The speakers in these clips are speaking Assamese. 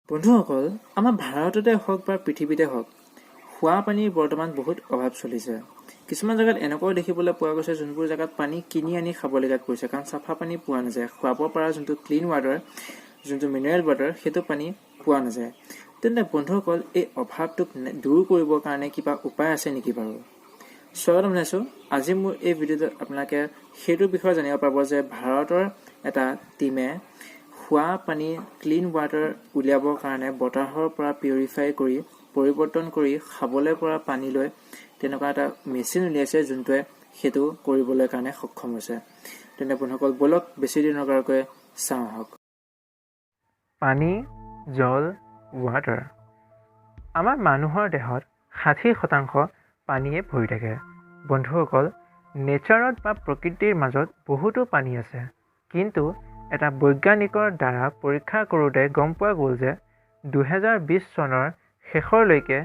বন্ধুসকল, আমাৰ ভাৰততে হওক বা পৃথিৱীতে হওক, খোৱা পানীৰ বৰ্তমান বহুত অভাৱ চলিছে। কিছুমান জেগাত এনেকুৱাও দেখিবলৈ পোৱা গৈছে যোনবোৰ জেগাত পানী কিনি আনি খাবলগীয়া কৰিছে, কাৰণ চাফা পানী পোৱা নাযায়। খুৱাব পৰা যোনটো ক্লিন ৱাটাৰ, যোনটো মিনাৰেল ৱাটাৰ, সেইটো পানী পোৱা নাযায়। তেন্তে বন্ধুসকল, এই অভাৱটোক দূৰ কৰিবৰ কাৰণে কিবা উপায় আছে নেকি বাৰু? স্বাগতম জনাইছোঁ। আজি মোৰ এই ভিডিঅ'টোত আপোনালোকে সেইটোৰ বিষয়ে জানিব পাৰিব যে ভাৰতৰ এটা টীমে খোৱা পানী ক্লিন ৱাটাৰ উলিয়াবৰ কাৰণে বতাহৰ পৰা পিউৰিফাই কৰি পৰিৱৰ্তন কৰি খাবলৈ পৰা পানীলৈ তেনেকুৱা এটা মেচিন উলিয়াইছে, যোনটোৱে সেইটো কৰিবলৈ কাৰণে সক্ষম হৈছে। তেনে বন্ধুসকল, বলক বেছি দিন নকৰাকৈ চাওঁ আহক। পানী, জল, ৱাটাৰ। আমাৰ মানুহৰ দেহত 60% পানীয়ে ভৰি থাকে। বন্ধুসকল, নেচাৰত বা প্ৰকৃতিৰ মাজত বহুতো পানী আছে, কিন্তু এটা বৈজ্ঞানিকৰ দ্বাৰা পৰীক্ষা কৰোঁতে গম পোৱা গ'ল যে 2020 চনৰ শেষৰলৈকে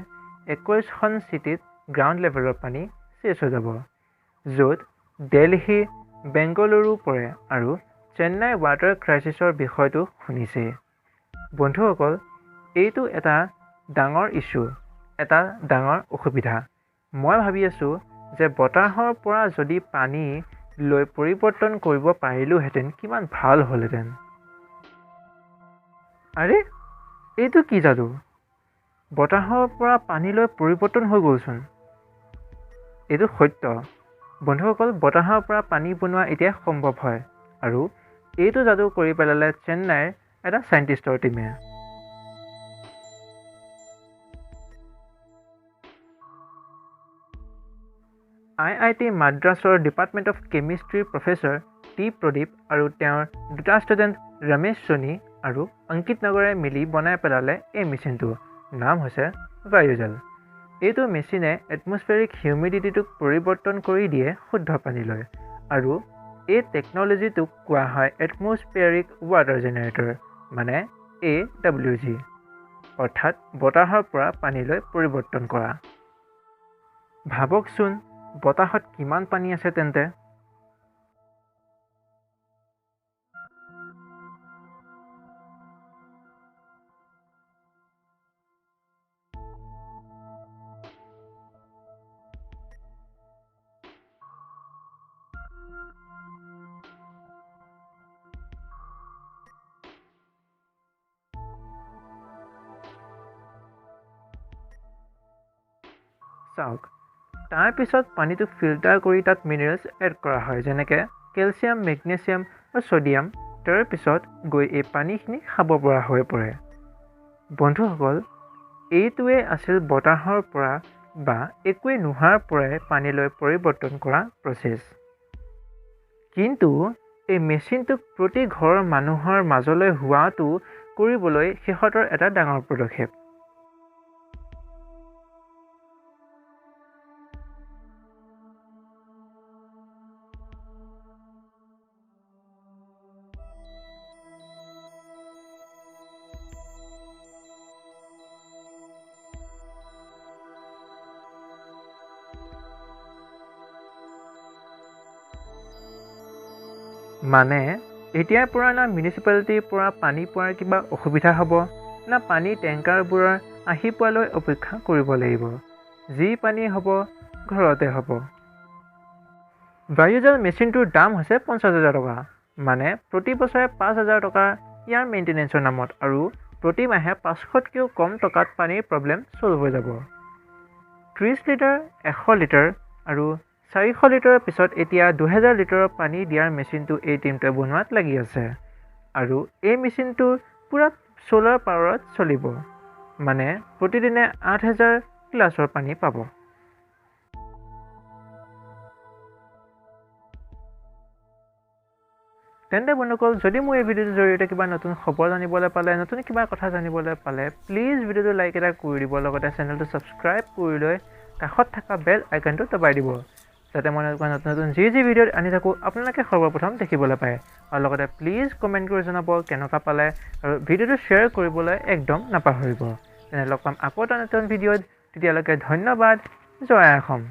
21খন চিটিত গ্ৰাউণ্ড লেভেলৰ পানী চেছ হৈ যাব, য'ত দিল্লী, বেংগালুৰু পৰে আৰু চেন্নাই ৱাটাৰ ক্ৰাইচিছৰ বিষয়টো শুনিছে। বন্ধুসকল, এইটো এটা ডাঙৰ ইছ্যু, এটা ডাঙৰ অসুবিধা। মই ভাবি আছোঁ যে বতাহৰ পৰা যদি পানী লৈ পৰিৱৰ্তন কৰিব পাৰিলোহেঁতেন কিমান ভাল হ'লহেঁতেন। আৰে, এইটো কি যাদু? বতাহৰ পৰা পানীলৈ পৰিৱৰ্তন হৈ গ'লচোন। এইটো সত্য। বন্ধুসকল, বতাহৰ পৰা পানী বনোৱা এতিয়া সম্ভৱ হয়, আৰু এইটো যাদু কৰি পেলালে চেন্নাইৰ এটা চাইণ্টিষ্টৰ টীমে। IIT মাদ্ৰাছৰ ডিপাৰ্টমেণ্ট অফ কেমিষ্ট্ৰিৰ প্ৰফেচৰ টি প্ৰদীপ আৰু তেওঁৰ দুটা ষ্টুডেণ্ট ৰমেশ সোণী আৰু অংকিত নগৰে মিলি বনাই পেলালে এই মেচিনটো। নাম হৈছে বায়ুজল। এইটো মেচিনে এটমছফেৰিক হিউমিডিটিটোক পৰিৱৰ্তন কৰি দিয়ে শুদ্ধ পানীলৈ, আৰু এই টেকন'লজিটোক কোৱা হয় এটমছফেৰিক ৱাটাৰ জেনেৰেটৰ, মানে AWG, অৰ্থাৎ বতাহৰ পৰা পানীলৈ পৰিৱৰ্তন কৰা। ভাবকচোন, বতাহত কিমান পানী আছে তেন্তে? চাওক, তাৰপিছত পানীটো ফিল্টাৰ কৰি তাত মিনাৰেলছ এড কৰা হয়, যেনেকৈ কেলছিয়াম, মেগনেছিয়াম আৰু ছ'ডিয়াম। তাৰপিছত গৈ এই পানীখিনি খাব পৰা হৈ পৰে। বন্ধুসকল, এইটোৱেই আছিল বতাহৰ পৰা বা একোৱেই নোহোৱাৰ পৰাই পানীলৈ পৰিৱৰ্তন কৰা প্ৰচেছ। কিন্তু এই মেচিনটোক প্ৰতি ঘৰৰ মানুহৰ মাজলৈ হোৱাটো কৰিবলৈ সিহঁতৰ এটা ডাঙৰ পদক্ষেপ। মানে এতিয়াৰ পৰা না মিউনিচিপালিটিৰ পৰা পানী পোৱাৰ কিবা অসুবিধা হ'ব, না পানী টেংকাৰবোৰৰ আহি পোৱালৈ অপেক্ষা কৰিব লাগিব। যি পানী হ'ব ঘৰতে হ'ব। বায়ুজল মেচিনটোৰ দাম হৈছে 50,000 টকা, মানে প্ৰতি বছৰে 5,000 টকা ইয়াৰ মেইনটেনেন্সৰ নামত, আৰু প্ৰতি মাহে 500তকৈও কম টকাত পানীৰ প্ৰব্লেম চল্ভ হৈ যাব। 30 লিটাৰ, 100 লিটাৰ আৰু 400 লিটাৰৰ পিছত এতিয়া 2000 লিটাৰৰ পানী দিয়াৰ মেচিনটো এই টিমটোৱে বনোৱাত লাগি আছে, আৰু এই মেচিনটো পূৰা ছ'লাৰ পাৱাৰত চলিব, মানে প্ৰতিদিনে 8000 গ্লাছৰ পানী পাব। তেন্তে বন্ধুসকল, যদি মোৰ এই ভিডিঅ'টোৰ জৰিয়তে কিবা নতুন খবৰ জানিবলৈ পালে, নতুন কিবা কথা জানিবলৈ পালে, প্লিজ ভিডিঅ'টো লাইক এটা কৰি দিব, লগতে চেনেলটো ছাবস্ক্ৰাইব কৰি লৈ কাষত থকা বেল আইকনটো দবাই দিব, যাতে মই নতুন নতুন যি ভিডিঅ'ত আনি থাকোঁ আপোনালোকে সৰ্বপ্ৰথম দেখিবলৈ পায়। আৰু লগতে প্লিজ কমেণ্ট কৰি জনাব কেনেকুৱা পালে, আৰু ভিডিঅ'টো শ্বেয়াৰ কৰিবলৈ একদম নাপাহৰিব। তেনে লগ পাম আকৌ এটা নতুন ভিডিঅ'ত। তেতিয়ালৈকে ধন্যবাদ। জয় অসম।